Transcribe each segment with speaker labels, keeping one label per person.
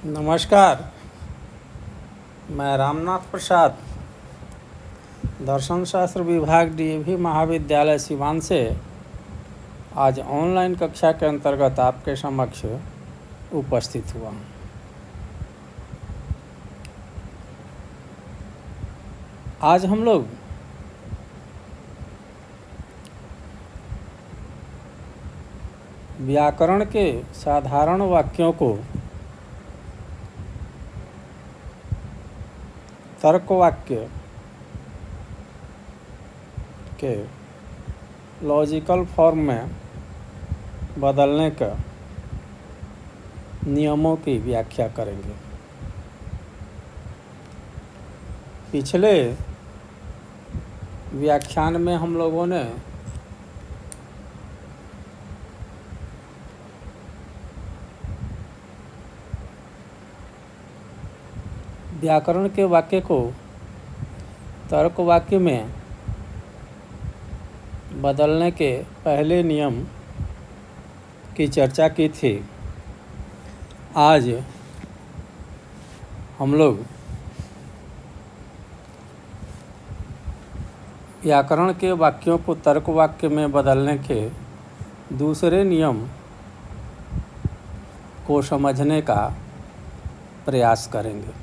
Speaker 1: नमस्कार। मैं रामनाथ प्रसाद, दर्शन शास्त्र विभाग डीएवी महाविद्यालय सिवान से आज ऑनलाइन कक्षा के अंतर्गत आपके समक्ष उपस्थित हुआ हूँ। आज हम लोग व्याकरण के साधारण वाक्यों को तर्क वाक्य के लॉजिकल फॉर्म में बदलने का नियमों की व्याख्या करेंगे। पिछले व्याख्यान में हम लोगों ने व्याकरण के वाक्य को तर्क वाक्य में बदलने के पहले नियम की चर्चा की थी। आज हम लोग व्याकरण के वाक्यों को तर्क वाक्य में बदलने के दूसरे नियम को समझने का प्रयास करेंगे।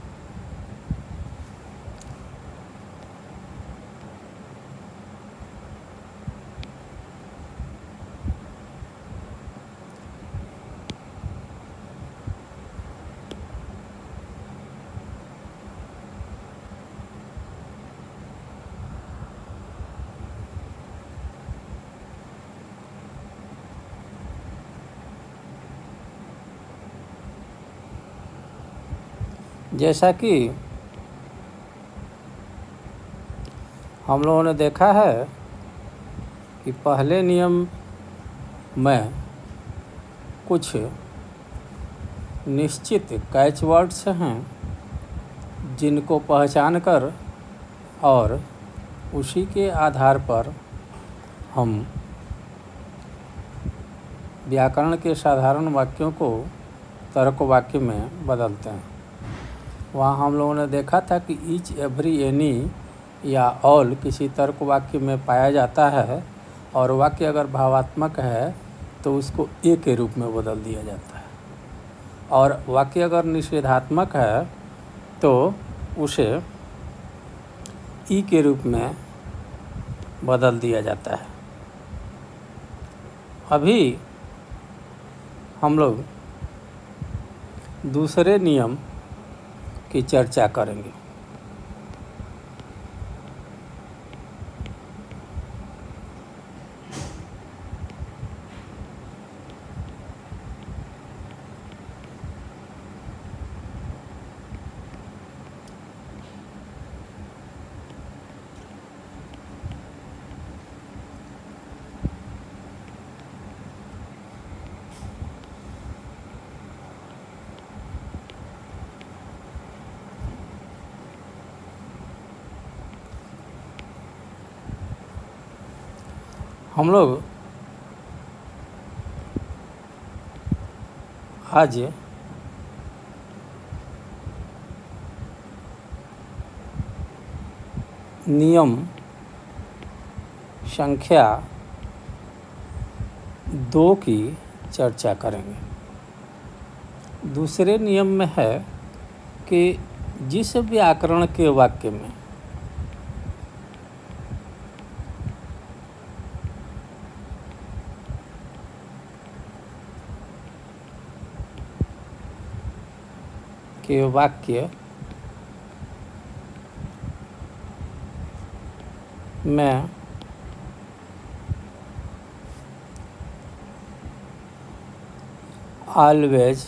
Speaker 1: जैसा कि हम लोगों ने देखा है कि पहले नियम में कुछ निश्चित कैच वर्ड्स हैं जिनको पहचान कर और उसी के आधार पर हम व्याकरण के साधारण वाक्यों को तर्क वाक्य में बदलते हैं। वहाँ हम लोगों ने देखा था कि ईच, एवरी, एनी या ऑल किसी तर्क वाक्य में पाया जाता है और वाक्य अगर भावात्मक है तो उसको ए के रूप में बदल दिया जाता है, और वाक्य अगर निषेधात्मक है तो उसे ई के रूप में बदल दिया जाता है। अभी हम लोग दूसरे नियम की चर्चा करेंगे। हम लोग आज नियम संख्या 2 की चर्चा करेंगे। दूसरे नियम में है कि जिस व्याकरण के वाक्य में के वाक्य में ऑलवेज,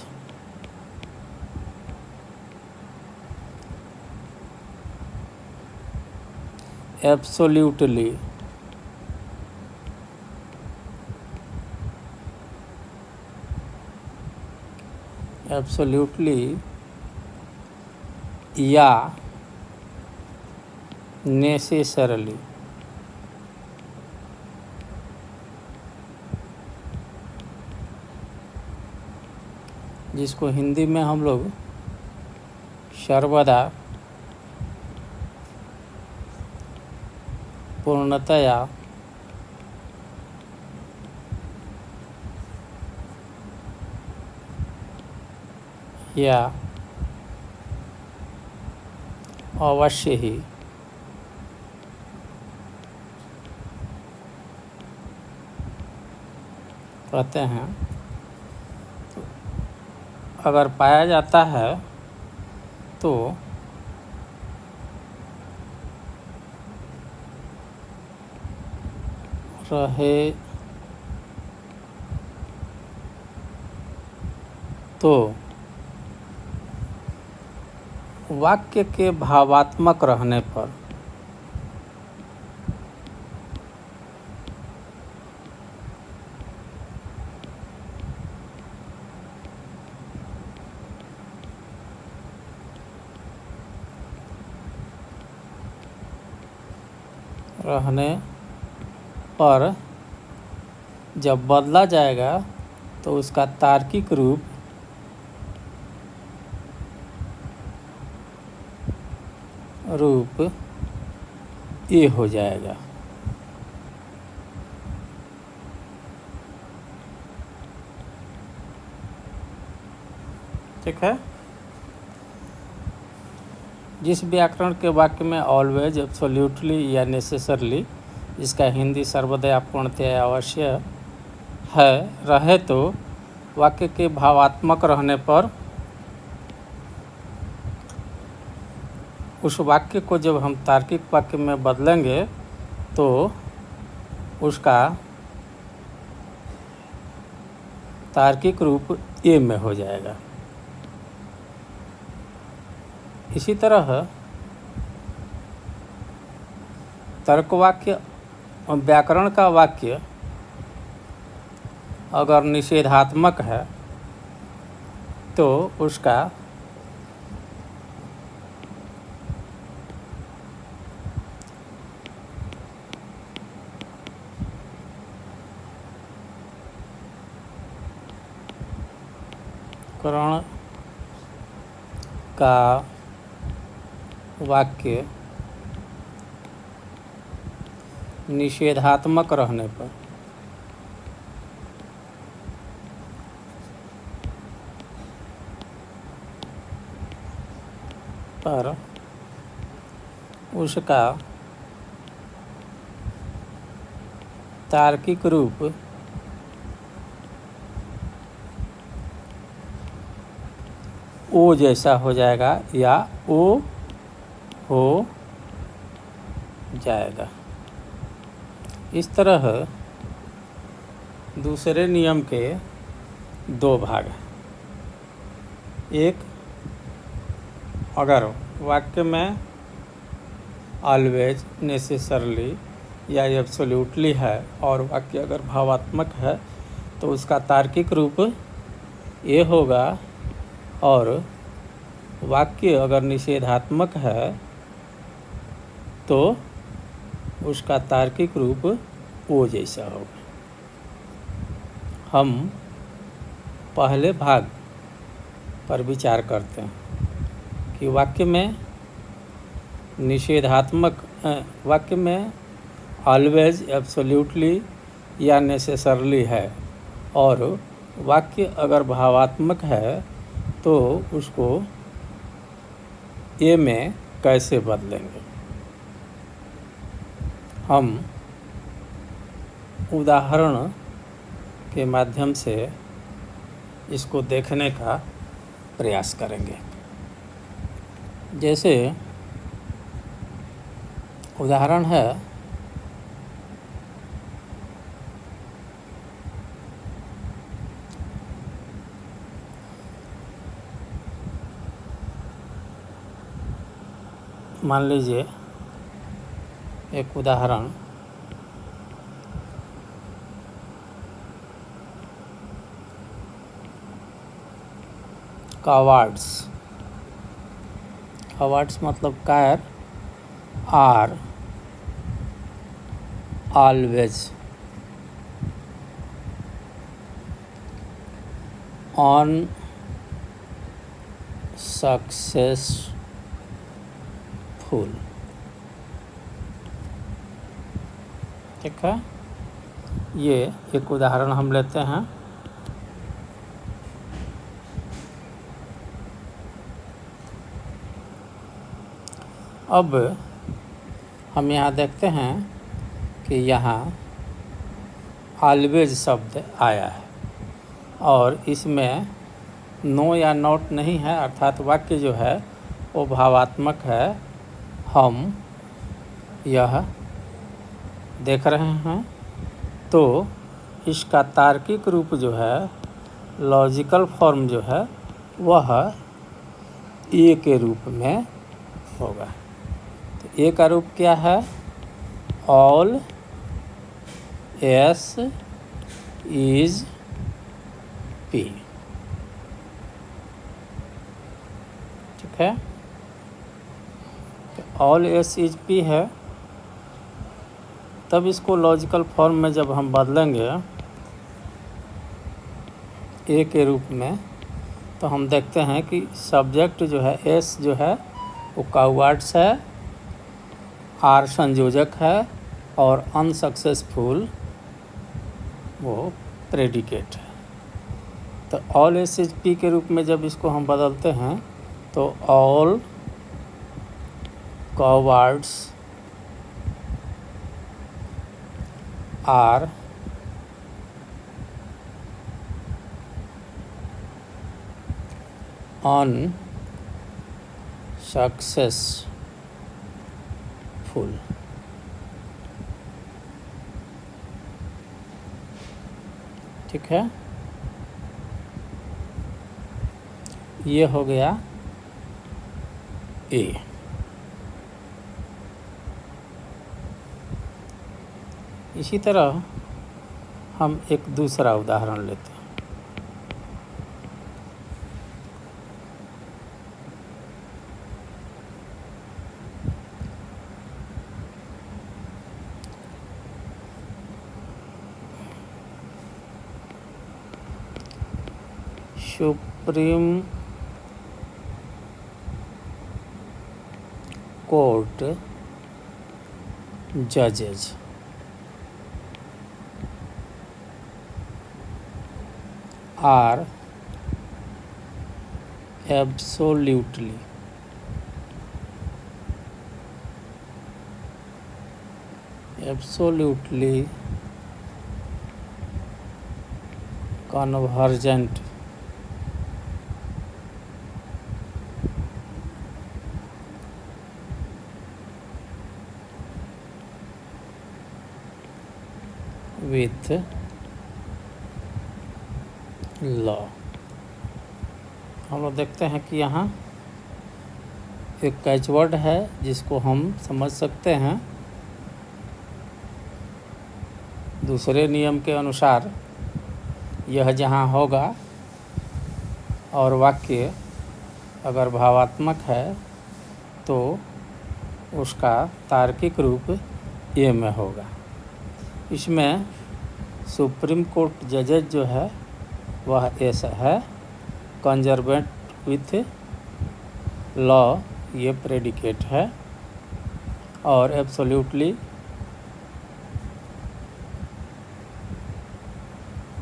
Speaker 1: एब्सोल्युटली, या नेसेसरली जिसको हिंदी में हम लोग सर्वदा पूर्णतया या अवश्य ही कहते हैं। अगर पाया जाता है तो रहे तो वाक्य के भावात्मक रहने पर जब बदला जाएगा तो उसका तार्किक रूप ये हो जाएगा। ठीक है। जिस व्याकरण के वाक्य में ऑलवेज, एब्सोल्यूटली या नेसेसरली, इसका हिंदी सर्वदा पूर्णतया अवश्य है, रहे तो वाक्य के भावात्मक रहने पर उस वाक्य को जब हम तार्किक वाक्य में बदलेंगे तो उसका तार्किक रूप ए में हो जाएगा। इसी तरह तर्कवाक्य, व्याकरण का वाक्य अगर निषेधात्मक है तो उसका करण का वाक्य निषेधात्मक रहने पर उसका तार्किक रूप ओ जैसा हो जाएगा या ओ हो जाएगा। इस तरह दूसरे नियम के दो भाग हैं। एक, अगर वाक्य में ऑलवेज, नेसेसरली या एब्सोल्यूटली है और वाक्य अगर भावात्मक है तो उसका तार्किक रूप ये होगा, और वाक्य अगर निषेधात्मक है तो उसका तार्किक रूप ओ जैसा होगा। हम पहले भाग पर विचार करते हैं कि वाक्य में निषेधात्मक, वाक्य में ऑलवेज, एब्सोल्यूटली या नेसेसरली है और वाक्य अगर भावात्मक है तो उसको ए में कैसे बदलेंगे। हम उदाहरण के माध्यम से इसको देखने का प्रयास करेंगे। जैसे उदाहरण है, मान लीजिए एक उदाहरण, कवर्ड्स। कवर्ड्स मतलब कायर are always on successful successful. ठीक है, ये एक उदाहरण हम लेते हैं। अब हम यहाँ देखते हैं कि यहाँ ऑलवेज शब्द आया है और इसमें नो या नॉट नहीं है, अर्थात वाक्य जो है वो भावात्मक है। हम यह देख रहे हैं, तो इसका तार्किक रूप जो है, लॉजिकल फॉर्म जो है, वह ए के रूप में होगा। तो ए का रूप क्या है? All S is P. ठीक है, ऑल एस इज पी है। तब इसको लॉजिकल फॉर्म में जब हम बदलेंगे ए के रूप में, तो हम देखते हैं कि सब्जेक्ट जो है एस जो है वो कावर्ड्स है, आर संयोजक है और अनसक्सेसफुल वो प्रेडिकेट है। तो ऑल एस इज पी के रूप में जब इसको हम बदलते हैं तो ऑल कावर्ड्स आर अनसक्सेसफुल। ठीक है, ये हो गया ए। इसी तरह हम एक दूसरा उदाहरण लेते हैं। सुप्रीम कोर्ट जजेज are absolutely convergent with law. हम लोग देखते हैं कि यहाँ एक कैचवर्ड है जिसको हम समझ सकते हैं दूसरे नियम के अनुसार। यह जहाँ होगा और वाक्य अगर भावात्मक है तो उसका तार्किक रूप ए में होगा। इसमें सुप्रीम कोर्ट जजेज जो है वह ऐसा है, कंजर्वेंट विथ लॉ ये प्रेडिकेट है और एब्सोल्यूटली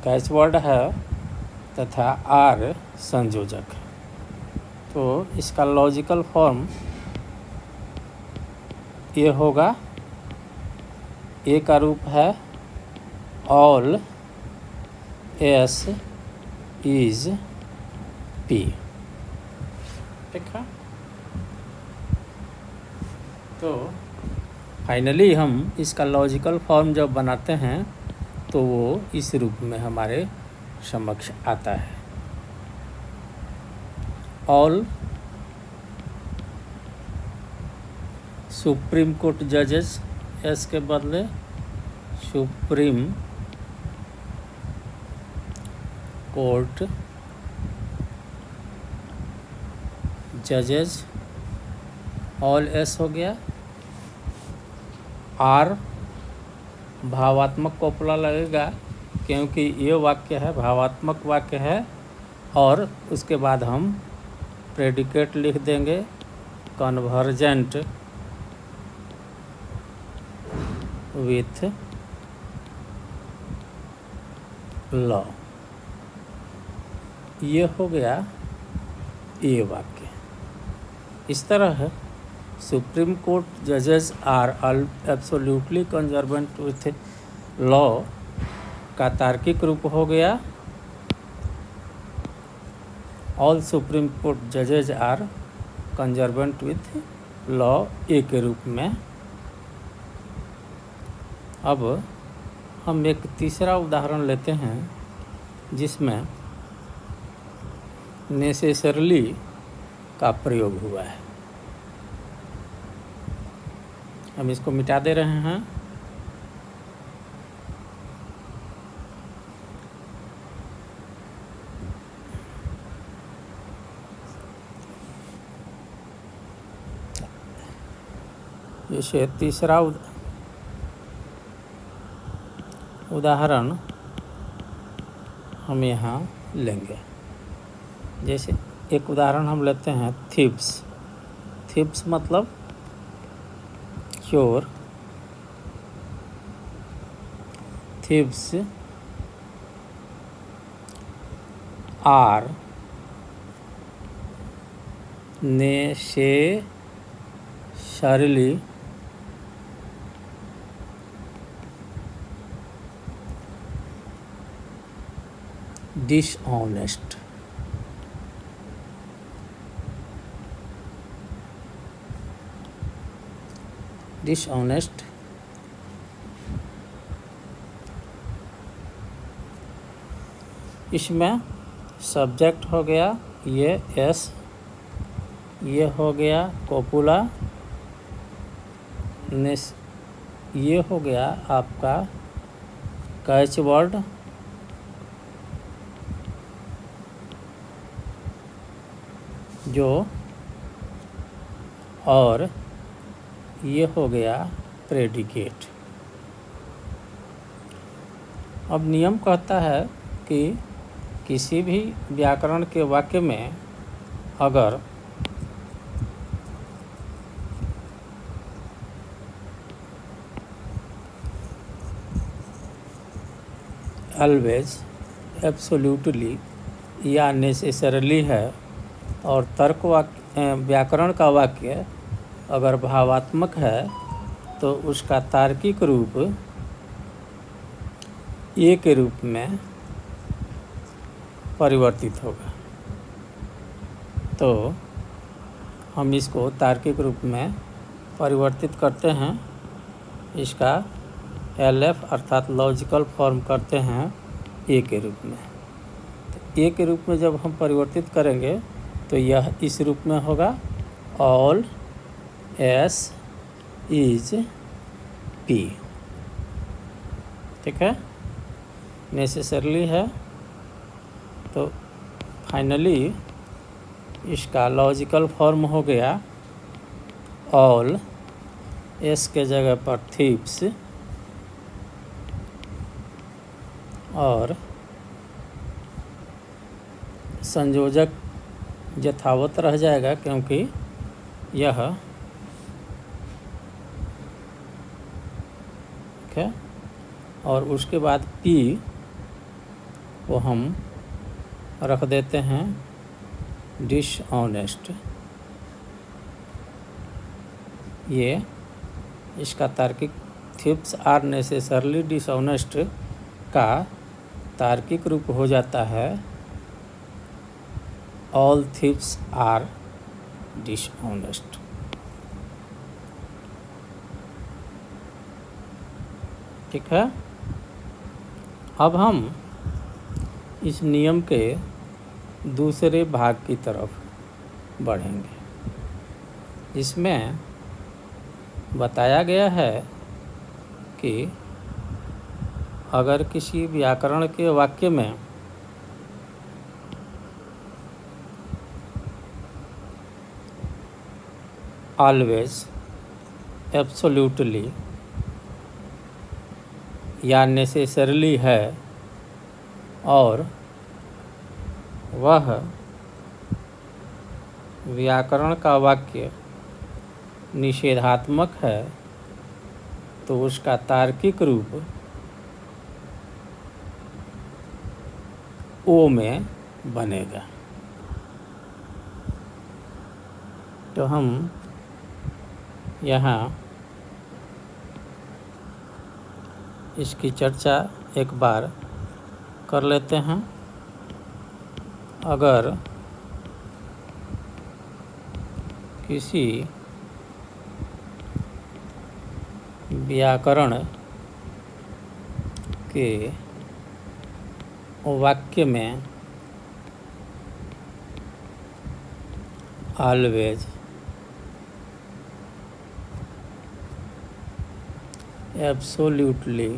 Speaker 1: कैचवर्ड है तथा आर संयोजक है। तो इसका लॉजिकल फॉर्म ये होगा, ए का रूप है ऑल एस इज पी। ठीक है, तो फाइनली हम इसका लॉजिकल फॉर्म जब बनाते हैं तो वो इस रूप में हमारे समक्ष आता है। ऑल सुप्रीम कोर्ट जजेस, एस के बदले सुप्रीम कोर्ट जजेज, ऑल एस हो गया। आर भावात्मक कोपला लगेगा क्योंकि ये वाक्य है, भावात्मक वाक्य है, और उसके बाद हम प्रेडिकेट लिख देंगे कन्वर्जेंट विथ लॉ। ये हो गया ये वाक्य। इस तरह सुप्रीम कोर्ट जजेस are absolutely convergent with law का तार्किक रूप हो गया ऑल सुप्रीम कोर्ट जजेज are convergent with law A के रूप में। अब हम एक तीसरा उदाहरण लेते हैं जिसमें नेसेसरली का प्रयोग हुआ है। हम इसको मिटा दे रहे हैं। जैसे तीसरा उदाहरण हम यहाँ लेंगे। जैसे एक उदाहरण हम लेते हैं थीव्स। थीव्स मतलब चोर। Thieves are necessarily dishonest। Dishonest इसमें सब्जेक्ट हो गया ये एस, ये हो गया कोपुला, ये हो गया आपका कैच वर्ड, जो और ये हो गया प्रेडिकेट। अब नियम कहता है कि किसी भी व्याकरण के वाक्य में अगर ऑलवेज, एब्सोल्यूटली या नेसेसरली है और तर्क वाक्य व्याकरण का वाक्य अगर भावात्मक है तो उसका तार्किक रूप ए के रूप में परिवर्तित होगा। तो हम इसको तार्किक रूप में परिवर्तित करते हैं। इसका एलएफ अर्थात लॉजिकल फॉर्म करते हैं ए के रूप में। तो ए के रूप में जब हम परिवर्तित करेंगे तो यह इस रूप में होगा ऑल एस इज पी। ठीक है, नेसेसरली है तो फाइनली इसका लॉजिकल फॉर्म हो गया ऑल एस के जगह पर थीव्स और संयोजक यथावत रह जाएगा क्योंकि यह है। और उसके बाद P को हम रख देते हैं डिसऑनेस्ट। ये इसका तार्किक थीव्स आर नेसेसरली डिसऑनेस्ट का तार्किक रूप हो जाता है ऑल थीव्स आर डिसऑनेस्ट। ठीक है, अब हम इस नियम के दूसरे भाग की तरफ बढ़ेंगे। इसमें बताया गया है कि अगर किसी व्याकरण के वाक्य में ऑलवेज, एब्सोल्यूटली या नेसेसरली है और वह व्याकरण का वाक्य निषेधात्मक है तो उसका तार्किक रूप ओ में बनेगा। तो हम यहाँ इसकी चर्चा एक बार कर लेते हैं। अगर किसी व्याकरण के वाक्य में ऑलवेज, एब्सोल्यूटली,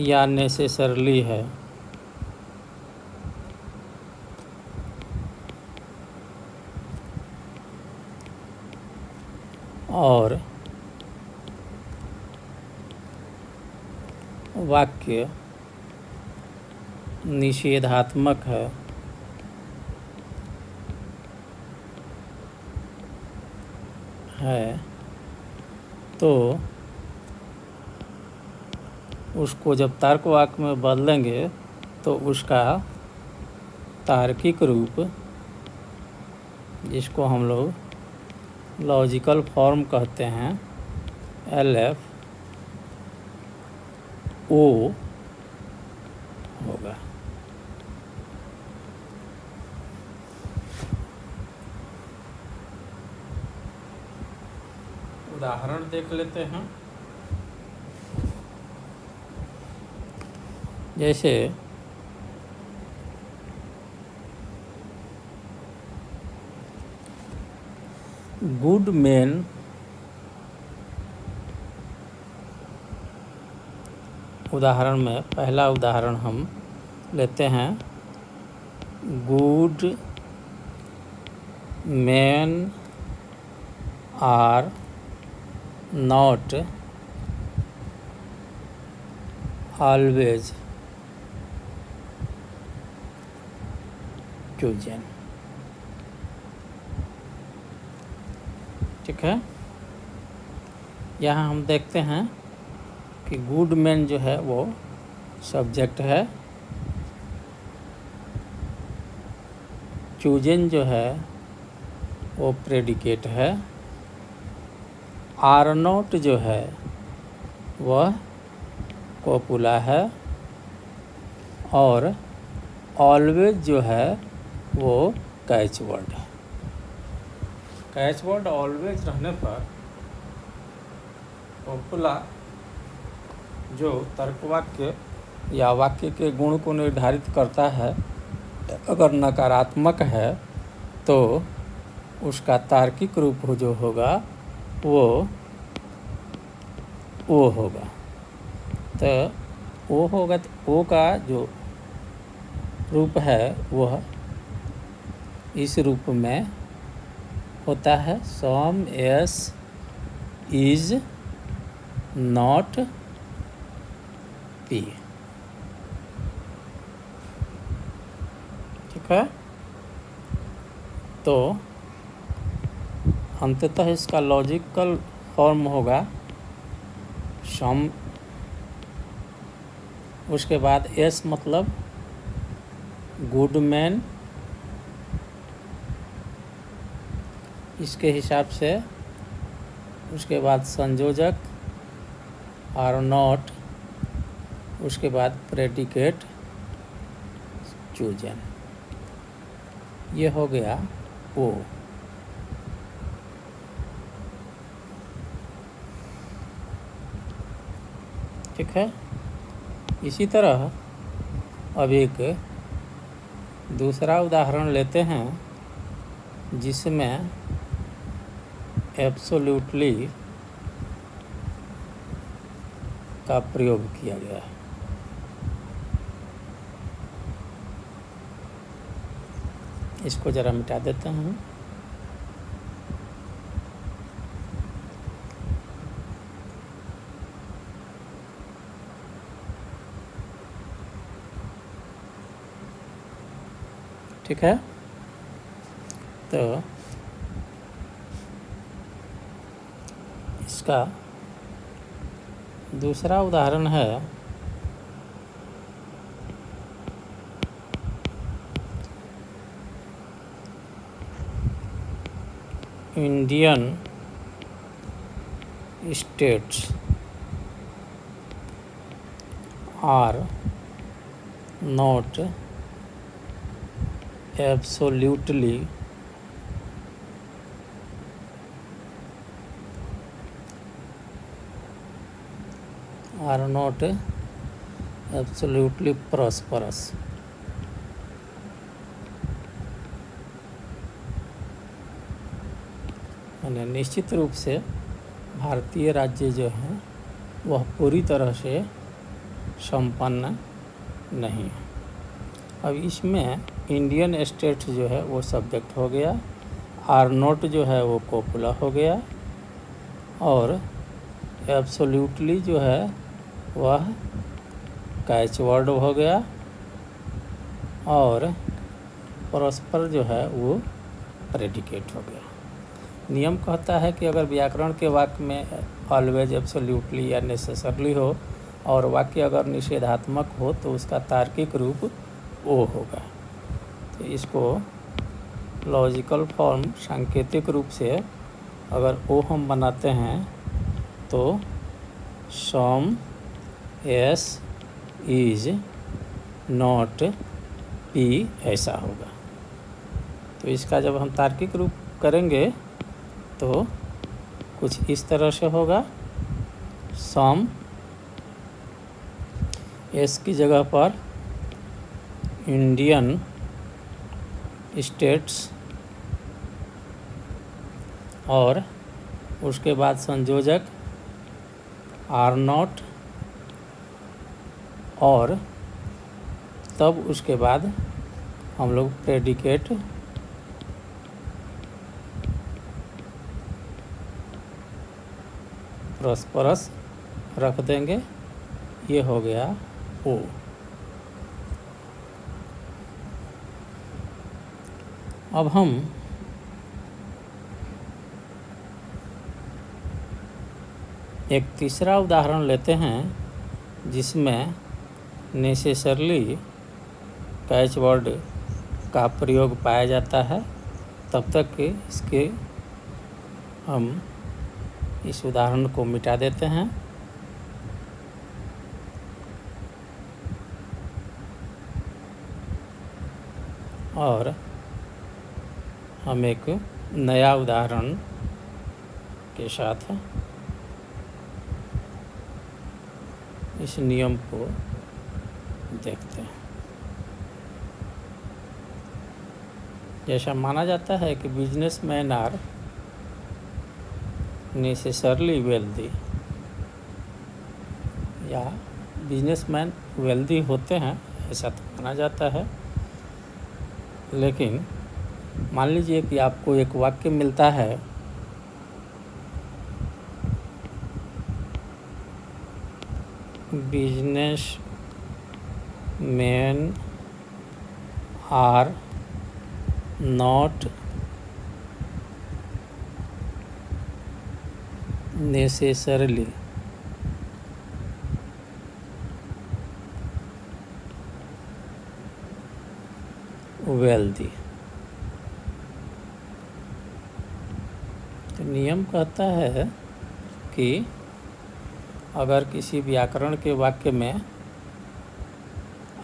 Speaker 1: या नेसेसरली है, और वाक्य निषेधात्मक है तो उसको जब तर्क वाक्य में बदलेंगे तो उसका तार्किक रूप, जिसको हम लोग लॉजिकल फॉर्म कहते हैं, LF O होगा। उदाहरण देख लेते हैं। जैसे गुड मैन उदाहरण में पहला उदाहरण हम लेते हैं। Good man are not always chosen. ठीक है, यहाँ हम देखते हैं कि गुड मैन जो है वो सब्जेक्ट है, चूजन जो है वो प्रेडिकेट है, आर नॉट जो है वह कोपुला है, और ऑलवेज जो है वो कैच वर्ड है। कैच वर्ड ऑलवेज रहने पर कोपुला जो तर्कवाक्य या वाक्य के गुण को निर्धारित करता है, अगर नकारात्मक है तो उसका तार्किक रूप जो होगा वो ओ होगा। तो ओ होगा तो ओ का जो रूप है वह इस रूप में होता है, सम एस इज नॉट पी। ठीक है, तो अंततः इसका लॉजिकल फॉर्म होगा सम, उसके बाद एस मतलब गुड मैन, इसके हिसाब से उसके बाद संयोजक आर नॉट, उसके बाद प्रेडिकेट चूजन। ये हो गया ओ। ठीक है, इसी तरह अब एक दूसरा उदाहरण लेते हैं जिसमें एब्सोल्यूटली का प्रयोग किया गया है। इसको ज़रा मिटा देता हूँ। ठीक है, तो इसका दूसरा उदाहरण है Indian states are not absolutely prosperous। यानी निश्चित रूप से भारतीय राज्य जो है वह पूरी तरह से संपन्न नहीं है। अब इसमें इंडियन स्टेट जो है वो सब्जेक्ट हो गया, आर नॉट जो है वो कोपुला हो गया, और एब्सोल्यूटली जो है वह कैच वर्ड हो गया, और परस्पर जो है वो प्रेडिकेट हो गया। नियम कहता है कि अगर व्याकरण के वाक्य में ऑलवेज, एब्सोल्यूटली या नेसेसरली हो और वाक्य अगर निषेधात्मक हो तो उसका तार्किक रूप ओ होगा। तो इसको लॉजिकल फॉर्म सांकेतिक रूप से अगर ओ हम बनाते हैं तो सम एस इज नॉट पी ऐसा होगा। तो इसका जब हम तार्किक रूप करेंगे तो कुछ इस तरह से होगा, सम एस की जगह पर इंडियन स्टेट्स और उसके बाद संयोजक आर नॉट, और तब उसके बाद हम लोग प्रेडिकेट प्रॉस्परस रख देंगे। ये हो गया ओ। अब हम एक तीसरा उदाहरण लेते हैं जिसमें नेसेसरली कैच वर्ड का प्रयोग पाया जाता है। तब तक कि इसके हम इस उदाहरण को मिटा देते हैं। और हम एक नया उदाहरण के साथ इस नियम को देखते हैं। जैसा माना जाता है कि बिजनेसमैन आर नेसेसरली वेल्दी, या बिजनेसमैन वेल्दी होते हैं ऐसा तो माना जाता है। लेकिन मान लीजिए कि आपको एक वाक्य मिलता है, businessman are not necessarily wealthy. तो नियम कहता है कि अगर किसी व्याकरण के वाक्य में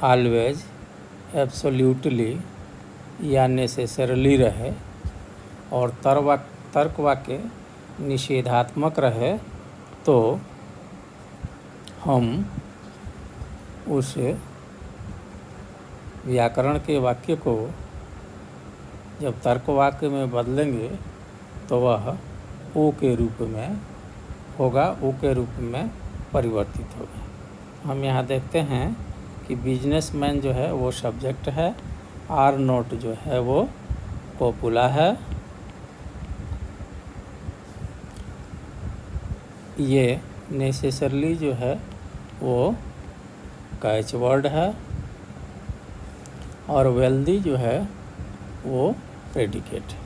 Speaker 1: ऑलवेज, एब्सोल्यूटली या नेसेसरली रहे और तर्क वाक्य निषेधात्मक रहे तो हम उस व्याकरण के वाक्य को जब तर्क वाक्य में बदलेंगे तो वह ओ के रूप में होगा, ओ के रूप में परिवर्तित होगा। हम यहाँ देखते हैं कि बिजनेसमैन जो है वो सब्जेक्ट है, आर नॉट जो है वो कोपुला है, ये नेसेसरली जो है वो कैच वर्ड है, और वेल्दी जो है वो प्रेडिकेट है।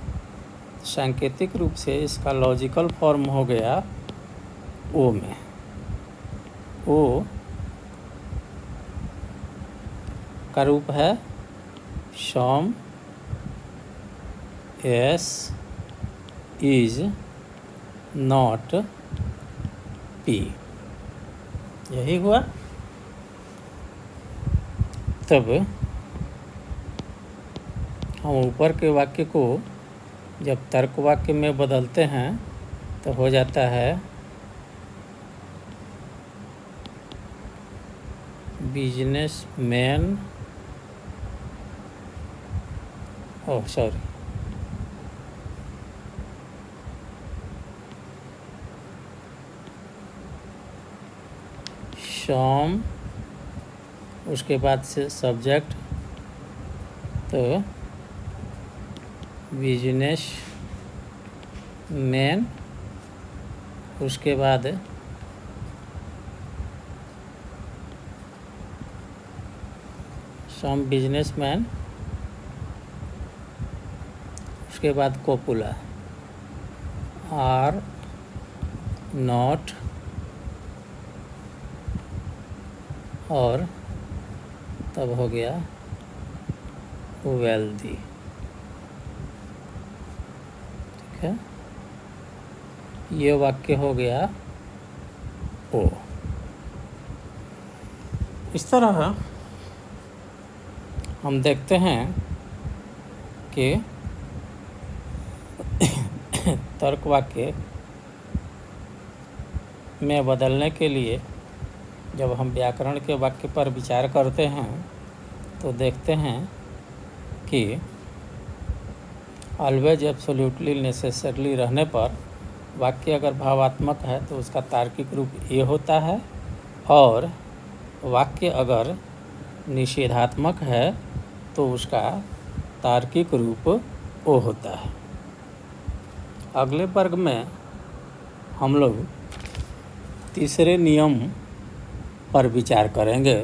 Speaker 1: सांकेतिक रूप से इसका लॉजिकल फॉर्म हो गया ओ में। ओ का रूप है सम एस इज नॉट पी। यही हुआ। तब हम ऊपर के वाक्य को जब तर्क वाक्य में बदलते हैं तो हो जाता है बिजनेसमैन सम, उसके बाद से सब्जेक्ट, तो बिजनेस मैन, उसके बाद सम बिजनेसमैन, उसके बाद कोपुला आर नॉट, और तब हो गया वेल्दी। ठीक है, ये वाक्य हो गया ओ। इस तरह हम देखते हैं कि तर्क वाक्य में बदलने के लिए जब हम व्याकरण के वाक्य पर विचार करते हैं तो देखते हैं कि ऑलवेज एब्सोल्युटली नेसेसरली रहने पर वाक्य अगर भावात्मक है तो उसका तार्किक रूप ए होता है, और वाक्य अगर निषेधात्मक है तो उसका तार्किक रूप ओ होता है। अगले वर्ग में हम लोग तीसरे नियम पर विचार करेंगे।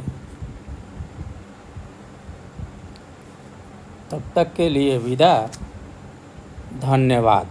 Speaker 1: तब तक के लिए विदा। धन्यवाद।